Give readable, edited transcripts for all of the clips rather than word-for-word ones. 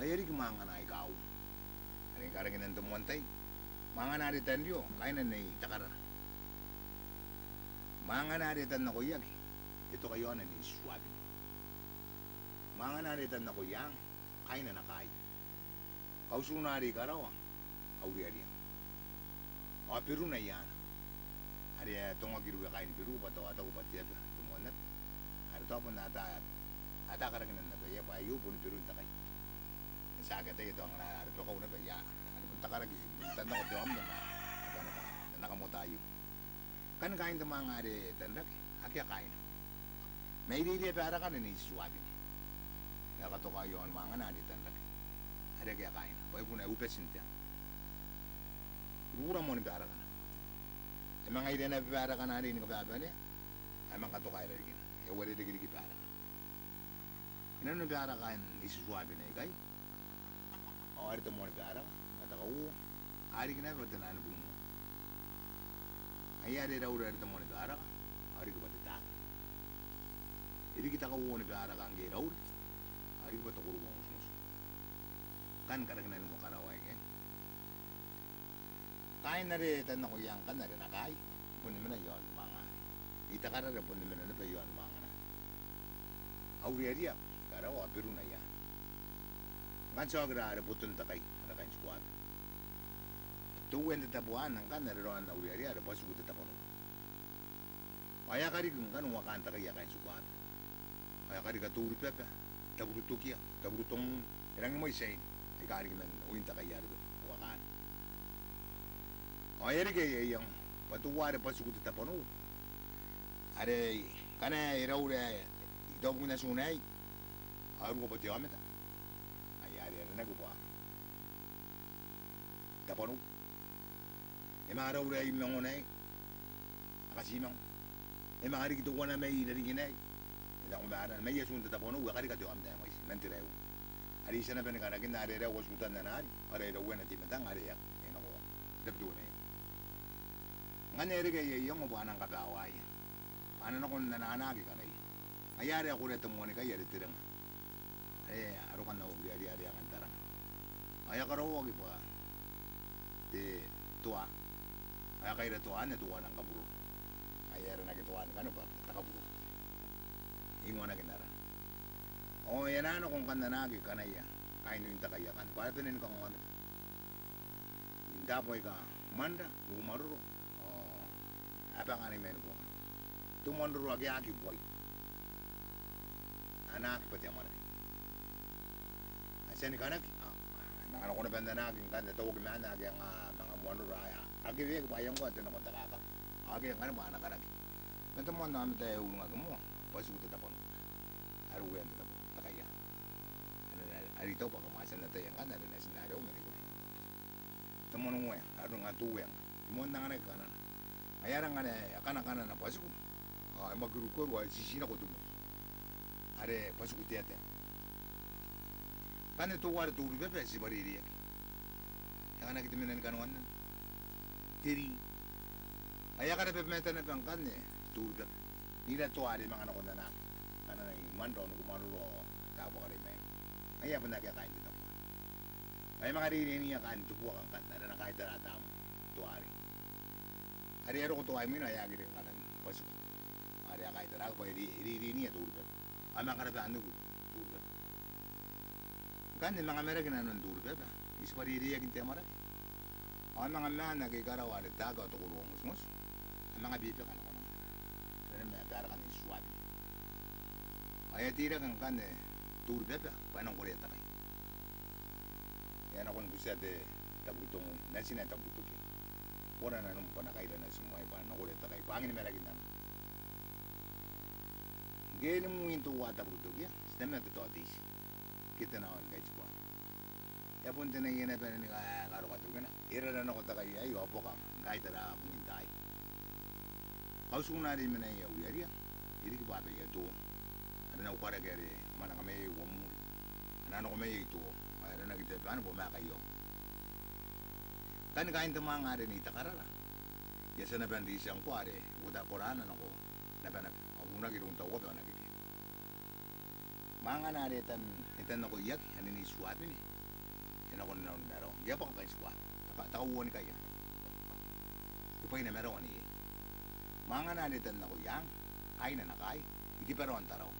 ayari ki mga na ikaw. Ano yung karagin ng tumuantay? Mga naritan diyo, kaya na takara. Mga naritan na kuyag, ito kayo na ni-swabi. Mga naritan na kuyang, kaya na nakay. Kausunari ka raw, awri-ari. O Peru na yan. Ari tungagiru ka kain Peru, pataw ko pati ito, tumuanat. Ari to po nata, ata karagin na to, pa ayo po ni Peru takay. Sa agad ito ang narito ko na ba, ya. Ano po takaragi, tanda ko tiwam na nakamo tayo. Kan kain ng mga ari tandak, hakya kain. May dili para ka na ni swabi. Nakatoka yon mga nani tandak. Ari kaya kain. Pwede po na upesin tiyan. Ibura mo ni para ka na. Yung mga ide na para ka na rin ka para niya, ay mga katoka rin. Yung wala rin ka para. Inano para ka isuswabi na ikay? O ari to mo ni para ka? Matakaw. Ari ka na pero tanan mo. Ayari raw ito mo nag-aaral ka. Ari ko ba tita? Hindi kita kauwo nag-aaral ka ang gay raw. Ari ko ba ito kuruwang usmus? Kan karagnan mo karaway ka. Kain na rin ito na kuyang kan na rin nakay. Punin mo na yun mga. Ita ka rin punin mo na pa yun mga na. Auri-ariya. Karawa pero na yan. Kan sa agra putun takay. Nakain squad. Tuwen tatapuan ng kan naroon na uri-ari ada pas suku tatapon. Kaya kari kung kan wakanta kaya kain sukuan. Kaya kari katuri pepe, taburuto kia, taburutong irang mo isain. Ikari man uinta kaya wakan. Kaya kaya yang patuwa ada pas suku tatapon. Ada kana iraure idog na sunay. Aru ko pati ameta. Ayari ada nagupa. Tapon. Emang araw rin yung mga nakasimang. Emang hari kita wana may nariginay. Ito kung maaran, may yasun tatapono, wakari ka tiwam na yung mga nantirew. Hari isa na panakaragin na hari raw wasutan na nari. Hari raw wana timatang hari yak. Yan ako, dabdo na yun. Nga nere kaya yung mabuhan ng kapaway. Ano na kung nananagi ka na yun. Ayari ako rin tumuani kaya ritirang. Ay, arukan na huwag ari-ari ang antarang. Ay, ka raw huwag ipa. Di, tuwa. Kaya kayo natuan ng kaburo. Kaya rin nagituan ka, ano ba? Nakaburo. Ingo na kinara. O, yan ano kung kananagi ka na iya. Kain yung takaya kan. Para pinin ka kung ano. Hindapoy ka. Manda, bumaruro. O, apa nga ni menu po ka. Tumanduro agi-agi boy. Anak pati ang manaki. Asya ni kanak. Nakano ko na banda naging kan. Tawag na nagi ang mga manduro ay. Agi dia kebayang gua tuh nakon takaka. Agi yang kan mana kanak. Bentuk mau nama teh ulunga kamu. Pas udah tapon. Aru yang tapon takaya. Ari tau pak kemasan teh yang kan ada nasi nado mereka. Temen gue, aru ngatu yang. Mau nangan kanan. Ayarang kan na pas ku. Emang guru ko wa sisi na ko tuh. Are pas ku tiate. Kan itu war tuh bebe si bari dia. Yang anak itu menen kan wannan. Tiri. Ayah kada pemeta na bang kan turga. Nila to ari mga anak ko na kana na mando no kumaro tabo kada may. Ayah pun nagya kain dito. Ay mga rini niya kan tupo kan kan na kahit taratam to ari. Ari ero ko to ay mina ayah gid kanan pasu. Ari kahit tarag pa rini niya turga. Amang kada ba anu turga. Kan mga American na turga ba. Ispari riya kinte amara. Ang mga man nagigaraw at taga at kurungos mos. Ang mga bibi ka na ko naman. Pero may pera ka na iswabi. Ay tira kang kan turbe pa. Paano ko reta kay. Yan ako nagusya de tabutong nasi na tabutok ya. Wala na nung panakaila na sumay pa. Ano ko reta kay. Pangin may lagin na. Gaya mo yung tuwa tabutok ya. Stem na tutotis. Kita na ako guys po. Ya punta na yun na pa ni karo ka tugan. Ira na ako takay ay opo ka. Kahit na pungintay. Kauso na rin man ay uyari. Hindi ko babay ito. Ano na ko para kaya mana kami wamuri. Ano ko may ito. Ano na kita ano po makayo. Kan kain tama nga rin itakarara. Yasa na bandi siyang kuare. Uda koranan ako. Nabanap. Ako na girong tawa ba nagiging. Mga naritan itan ako yak. Ano ni swapin eh. Yan ako na naro. Yan pa kayo squat. Takauwan kaya. Ipay na meron ni. Mga nanitan na ko yang. Ay na nakay. Iki pero ang taraw.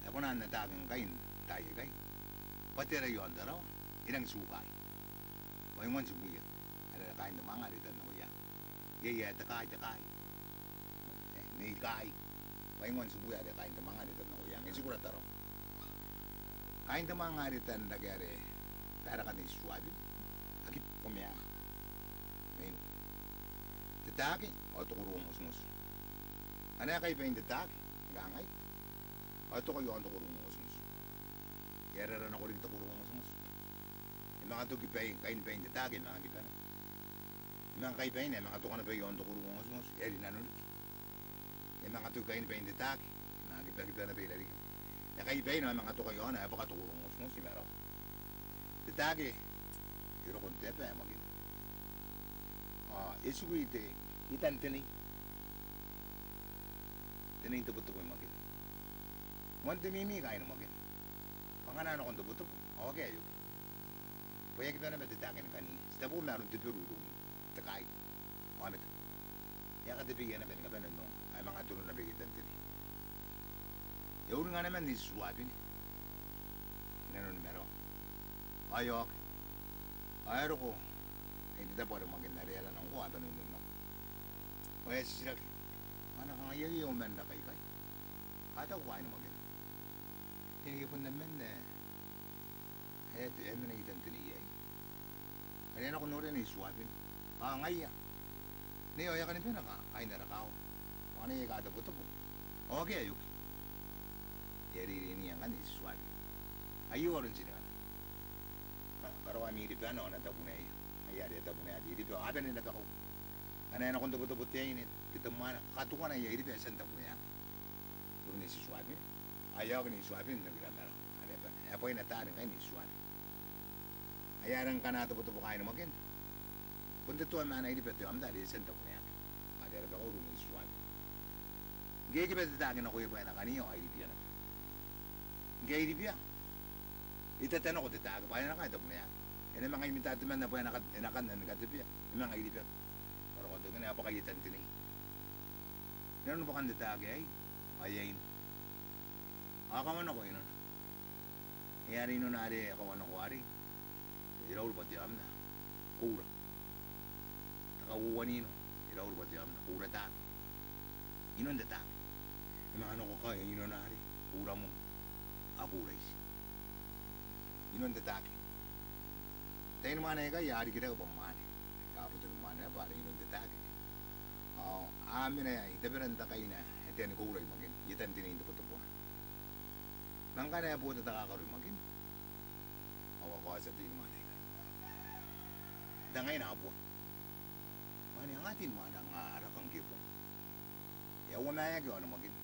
Ako na natagang kain. Tayo kay. Pati rayo ang taraw. Inang sukay. Waingon subuya. Ano na kain na mga nanitan na ko yang. Yaya takay. Ni kay. Waingon subuya ada kain na mga nanitan na ko yang. Isigura taraw. Kain na mga nanitan na gare. Tara ka na isuwabi. Agit kumya. Ngayon. Tatake. O tukurong musmus. Ano kayo pa yung tatake? Gangay. O ito kayo ang tukurong musmus. Kaya rin ako rin tukurong musmus. Yung mga ito kain pa yung tatake. Mga kipa na. Yung mga kayo pa yun. Mga ito ka na pa yung tukurong musmus. Kaya rin nanulit. Yung mga ito kain pa yung tatake. Mga kipa na pa yung larigan. Yung kayo pa yun. Mga ito kayo na. Yung tukurong musmus. Yung meron. Tatake. Pero kung tepe. Magin. Isuwite. Itan tinay. Tinay tubo-tubo yung magin. Wanti mimi kain ng magin. Panganan akong tubo-tubo. Okay, ayun. Pwede kita na matitakin ng kanina. Sa po meron tipirulong. Takay. Wamit. Yan katibigyan na pinagkapanan nung ay mga tulong na bigitan tinay. Yun nga naman ni Swabin. Nanon meron. Ayok. Ayro ko. Hindi na po rin maging nariyalan ng kuha. Tanong nung. Kaya si Siraki. Ano kang ayaw yung manda kay kay? Ata ko kain na magin. Hindi po naman na. Kaya ito yung managitan tiniyay. Kaya na ko nuri na iswabin. Ngaya. Niyo, ya ka nito na kain na rakaw. Mga na yung kataputo po. Okay, ayok. Kaya rin ka ni iswabin. Ayaw rin sila. Pero kami hirip na, natapo na iya. Ayari natapo na iya. Hirip na, apan na natapo. Ano yan akong tabot-tabot yan, kita mana, katukan na iya, hirip na, saan tapo na yan. Doon na si Swabin. Ayaw ka ni Swabin, nagramero. Ano po yung natarin kayo ni Swabin. Ayaran ka na tabot-tabot kayo na magin. Kung dito ang mana, hirip na ito, amdali, saan tapo na yan. Ayari ka ko, doon ni Swabin. Gaya ka ba tatagin ako yung buhay na kaniyo, ay hirip yan. Gaya hirip yan. Itatanong ko, tataga pa yan na kayo, tapo na yan. Yan ang mga imitatiman na po yan nakatipi yan. Yung mga hirip yan. Pero kung doon na pakayitan tinay. Meron ba kang tatagi ay? Ayayin. Akaman ako yun. Iyari nun ari, akaman ako ari. Iraul pati am na. Kura. Nakauwa nino. Iraul pati am na. Kura tagi. Inon tatagi. Yung mga ano ko kaya, inon na ari. Kura mo. Akuray siya. Inon tatagi. Tayo naman na yari kita ka pamani. Kaputo naman na para inon tatagi. Amin na yan, itabiran ta kayo na, ito yan kuray magin, itan tinayin ito po. Nang ka na po ito takakaroy magin. Awa sa din naman na yan. Dangay na po. Mani ang atin man ang arak ang kipo. Yawa na yan yun magin.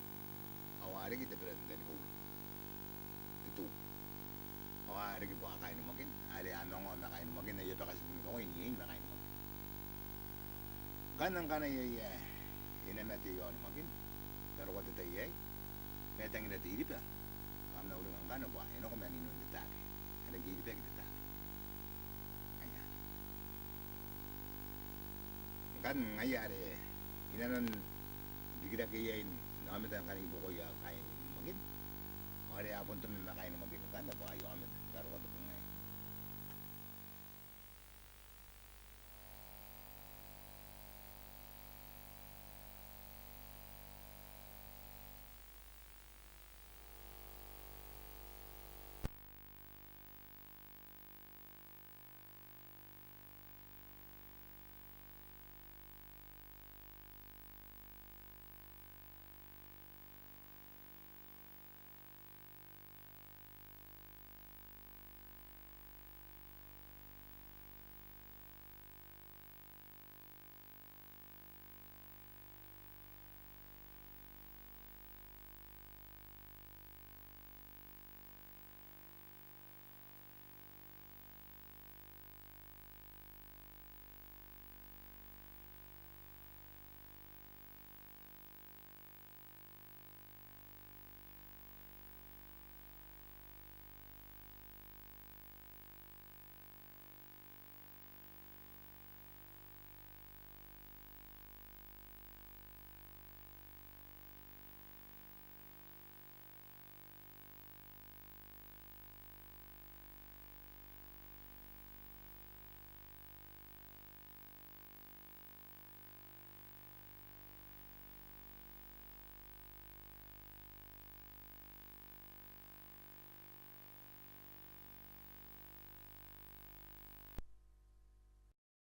Awari kita biran tani kuray. Ito. Awari kita po kain magin. Ari amang na kain magin na yata kasi kung ako inihin na kain magin. Ganang ka na yaya. Inamati yun magin. Pero kung ito yay, may tangin na tilip yan. Ang naulong ang kano ba, ano kung may ninon ditake. Ang nagilip yan ditake. Ayan. Kan ngayari, inanon, bigla kayain, nakamit ang kanibo ko yung kain magin. Kaya apon ito may makain na magin. Kan na ba,